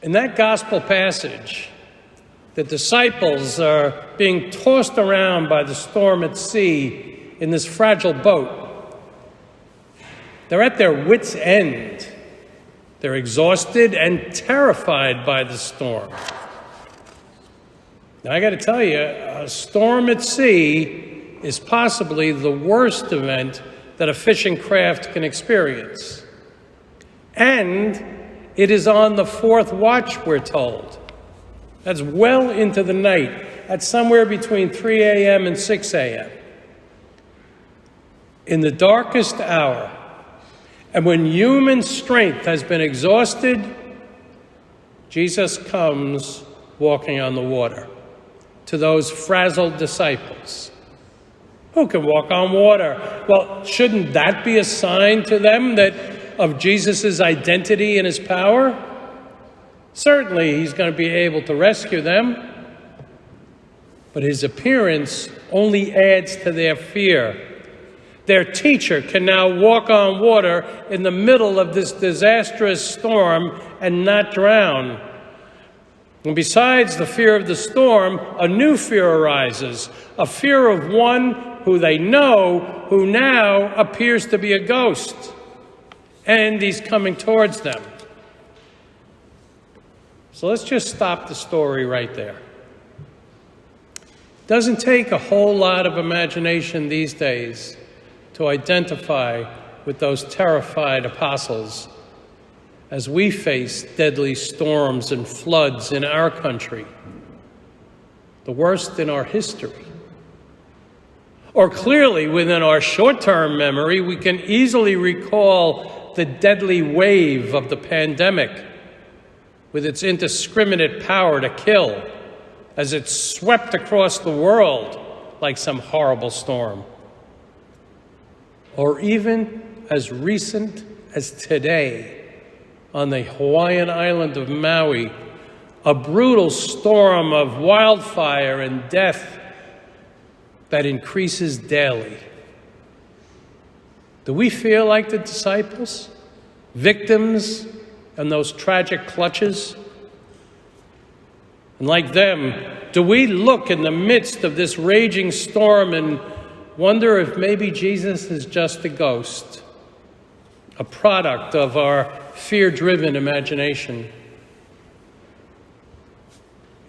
In that gospel passage, the disciples are being tossed around by the storm at sea in this fragile boat. They're at their wits' end. They're exhausted and terrified by the storm. Now, I got to tell you, a storm at sea is possibly the worst event that a fishing craft can experience. And it is on the fourth watch, we're told. That's well into the night. That's somewhere between 3 a.m. and 6 a.m. In the darkest hour, and when human strength has been exhausted, Jesus comes walking on the water to those frazzled disciples. Who can walk on water? Well, shouldn't that be a sign to them of Jesus' identity and his power? Certainly, he's going to be able to rescue them, but his appearance only adds to their fear. Their teacher can now walk on water in the middle of this disastrous storm and not drown. And besides the fear of the storm, a new fear arises, a fear of one who they know, who now appears to be a ghost, and he's coming towards them. So let's just stop the story right there. It doesn't take a whole lot of imagination these days to identify with those terrified apostles as we face deadly storms and floods in our country, the worst in our history. Or clearly, within our short-term memory, we can easily recall the deadly wave of the pandemic with its indiscriminate power to kill as it swept across the world like some horrible storm. Or even as recent as today, on the Hawaiian island of Maui, a brutal storm of wildfire and death that increases daily. Do we feel like the disciples, victims in those tragic clutches? And like them, do we look in the midst of this raging storm and wonder if maybe Jesus is just a ghost, a product of our fear-driven imagination?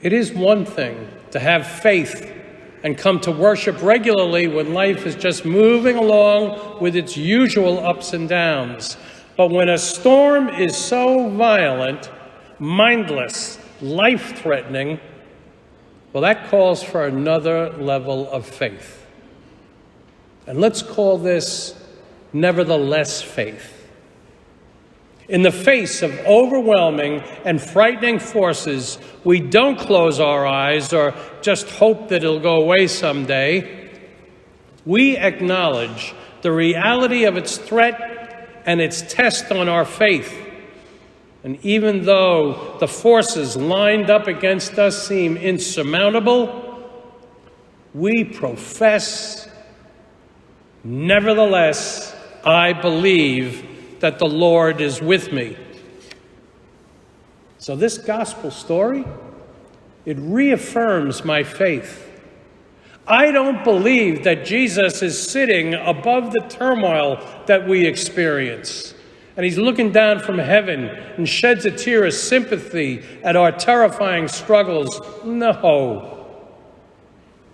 It is one thing to have faith and come to worship regularly when life is just moving along with its usual ups and downs. But when a storm is so violent, mindless, life-threatening, well, that calls for another level of faith. And let's call this nevertheless faith. In the face of overwhelming and frightening forces, we don't close our eyes or just hope that it'll go away someday. We acknowledge the reality of its threat and its test on our faith. And even though the forces lined up against us seem insurmountable, we profess, nevertheless, I believe that the Lord is with me. So this gospel story, it reaffirms my faith. I don't believe that Jesus is sitting above the turmoil that we experience, and he's looking down from heaven and sheds a tear of sympathy at our terrifying struggles. No.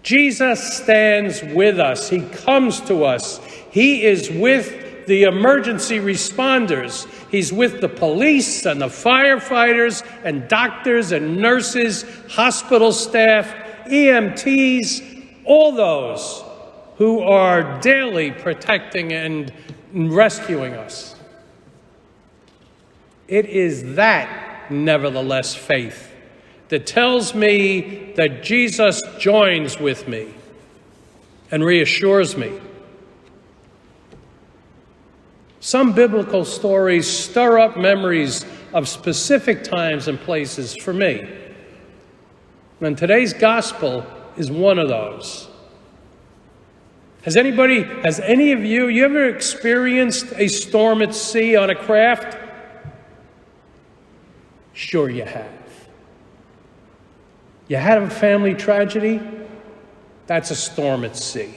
Jesus stands with us. He comes to us. He is with the emergency responders. He's with the police and the firefighters and doctors and nurses, hospital staff, EMTs, all those who are daily protecting and rescuing us. It is that, nevertheless, faith that tells me that Jesus joins with me and reassures me. Some biblical stories stir up memories of specific times and places for me. And today's gospel is one of those. Has any of you ever experienced a storm at sea on a craft? Sure you have. You had a family tragedy? That's a storm at sea.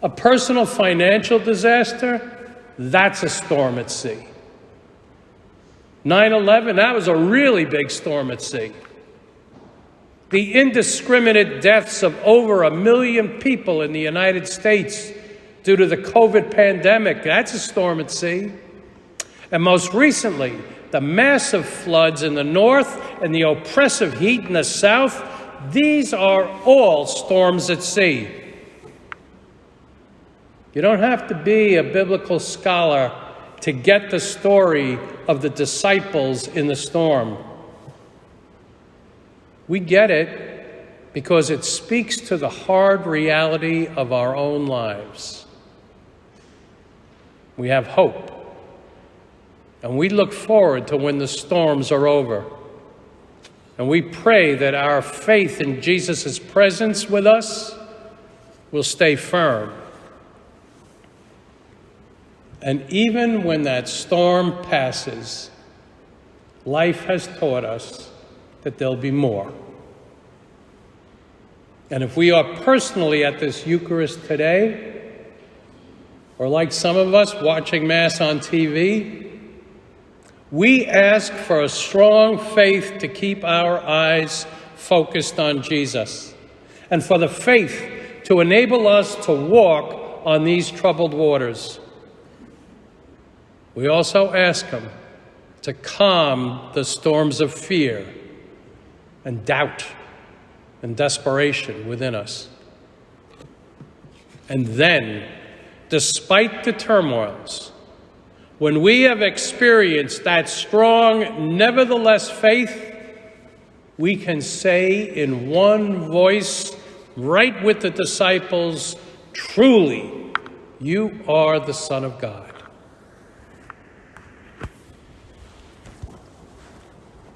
A personal financial disaster? That's a storm at sea. 9/11, that was a really big storm at sea. The indiscriminate deaths of over 1 million people in the United States due to the COVID pandemic, that's a storm at sea. And most recently, the massive floods in the north and the oppressive heat in the south, these are all storms at sea. You don't have to be a biblical scholar to get the story of the disciples in the storm. We get it because it speaks to the hard reality of our own lives. We have hope, and we look forward to when the storms are over. And we pray that our faith in Jesus' presence with us will stay firm. And even when that storm passes, life has taught us that there'll be more. And if we are personally at this Eucharist today, or like some of us watching Mass on TV, we ask for a strong faith to keep our eyes focused on Jesus, and for the faith to enable us to walk on these troubled waters. We also ask Him to calm the storms of fear and doubt and desperation within us. And then, despite the turmoils, when we have experienced that strong, nevertheless faith, we can say in one voice, right with the disciples, truly, you are the Son of God.